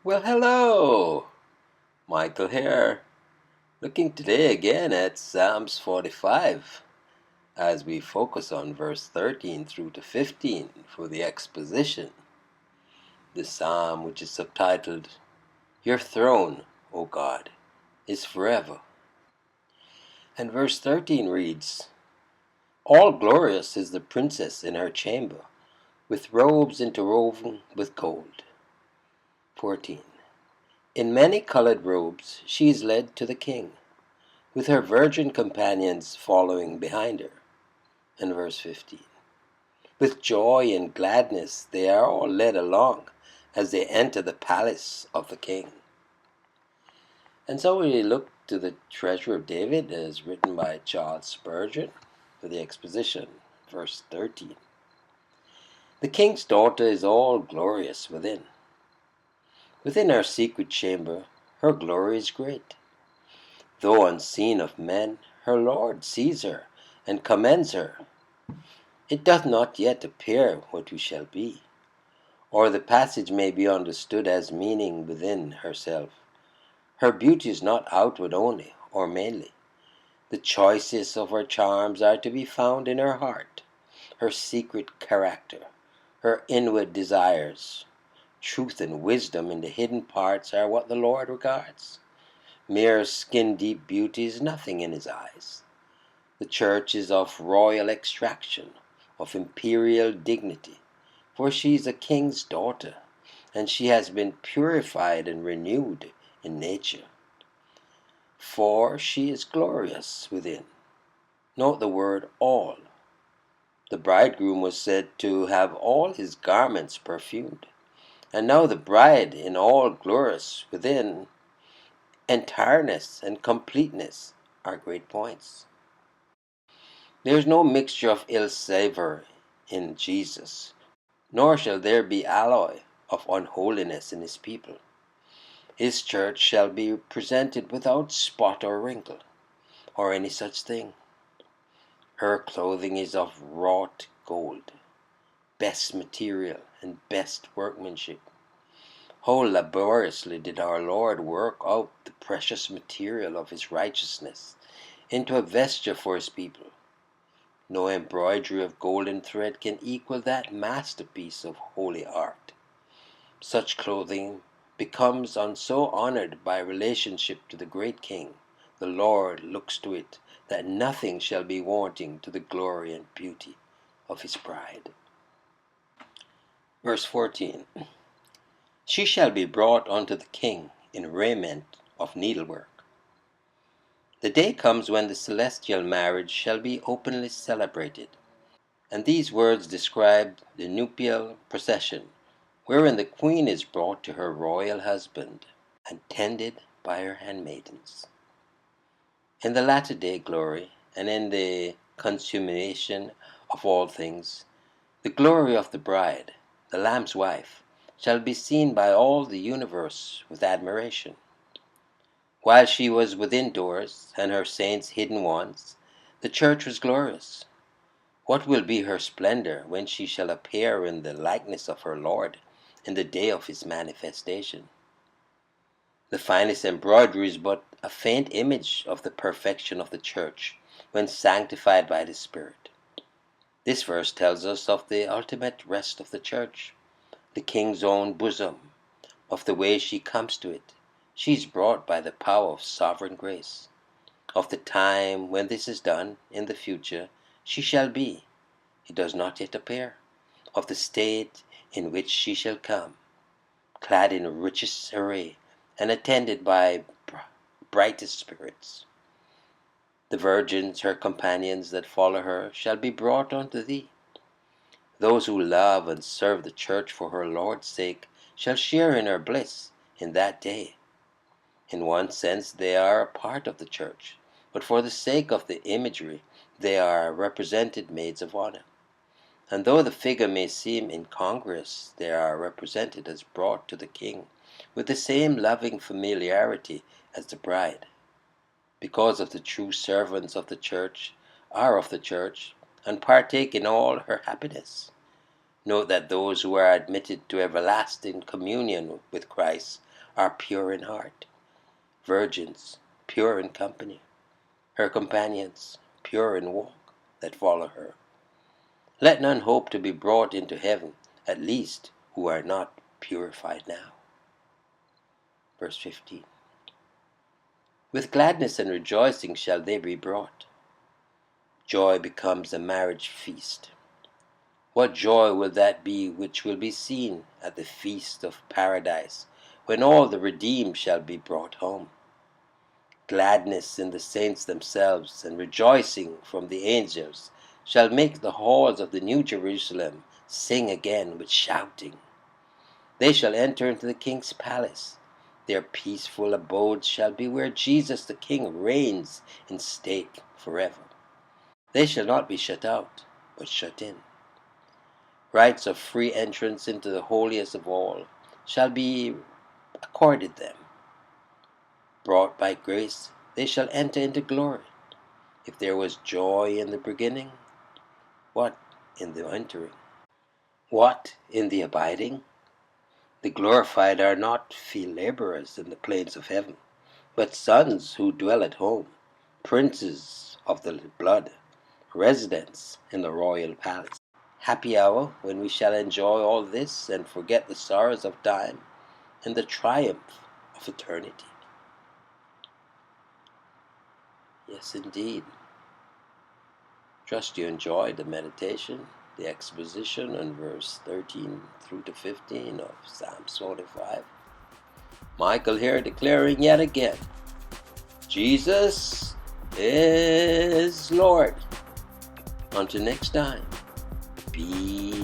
Well, hello! Michael here, looking today again at Psalms 45 as we focus on verse 13 through to 15 for the exposition. The psalm, which is subtitled, Your Throne, O God, is Forever. And verse 13 reads, All glorious is the princess in her chamber, with robes interwoven with gold. 14. In many-colored robes she is led to the king, with her virgin companions following behind her. And verse 15. With joy and gladness they are all led along as they enter the palace of the king. And so we look to the Treasure of David as written by Charles Spurgeon for the exposition, verse 13. The king's daughter is all glorious within. Within her secret chamber her glory is great. Though unseen of men, her Lord sees her and commends her. It doth not yet appear what we shall be, or the passage may be understood as meaning within herself. Her beauty is not outward only, or mainly. The choicest of her charms are to be found in her heart, her secret character, her inward desires. Truth and wisdom in the hidden parts are what the Lord regards. Mere skin-deep beauty is nothing in his eyes. The church is of royal extraction, of imperial dignity, for she is a king's daughter, and she has been purified and renewed in nature. For she is glorious within. Note the word all. The bridegroom was said to have all his garments perfumed, and now the bride in all glorious within. Entireness and completeness are great points. There is no mixture of ill savour in Jesus, nor shall there be alloy of unholiness in his people. His church shall be presented without spot or wrinkle, or any such thing. Her clothing is of wrought gold, best material and best workmanship. How laboriously did our Lord work out the precious material of his righteousness into a vesture for his people. No embroidery of golden thread can equal that masterpiece of holy art. Such clothing becomes so honored by relationship to the great King. The Lord looks to it that nothing shall be wanting to the glory and beauty of his bride. Verse 14. She shall be brought unto the king in raiment of needlework. The day comes when the celestial marriage shall be openly celebrated. And these words describe the nuptial procession, wherein the queen is brought to her royal husband, and tended by her handmaidens. In the latter day glory, and in the consummation of all things, the glory of the bride, the Lamb's wife, shall be seen by all the universe with admiration. While she was within doors, and her saints hidden ones, the church was glorious. What will be her splendor when she shall appear in the likeness of her Lord in the day of his manifestation? The finest embroidery is but a faint image of the perfection of the church when sanctified by the Spirit. This verse tells us of the ultimate rest of the church, the king's own bosom, of the way she comes to it. She is brought by the power of sovereign grace. Of the time when this is done, in the future, she shall be. It does not yet appear. Of the state in which she shall come, clad in richest array, and attended by brightest spirits. The virgins, her companions that follow her, shall be brought unto thee. Those who love and serve the church for her Lord's sake shall share in her bliss in that day. In one sense they are a part of the church, but for the sake of the imagery they are represented maids of honor. And though the figure may seem incongruous, they are represented as brought to the king with the same loving familiarity as the bride, because of the true servants of the church are of the church and partake in all her happiness. Note that those who are admitted to everlasting communion with Christ are pure in heart, virgins, pure in company, her companions, pure in walk, that follow her. Let none hope to be brought into heaven, at least who are not purified now. Verse 15. With gladness and rejoicing shall they be brought. Joy becomes a marriage feast. What joy will that be which will be seen at the feast of paradise, when all the redeemed shall be brought home? Gladness in the saints themselves, and rejoicing from the angels, shall make the halls of the New Jerusalem sing again with shouting. They shall enter into the King's palace. Their peaceful abodes shall be where Jesus the King reigns in state forever. They shall not be shut out, but shut in. Rights of free entrance into the holiest of all shall be accorded them. Brought by grace, they shall enter into glory. If there was joy in the beginning, what in the entering? What in the abiding? The glorified are not field laborers in the plains of heaven, but sons who dwell at home, princes of the blood, residents in the royal palace. Happy hour when we shall enjoy all this and forget the sorrows of time and the triumph of eternity. Yes, indeed. Trust you enjoyed the meditation, the exposition on verse 13 through to 15 of Psalms 45. Michael here declaring yet again, Jesus is Lord. Until next time, be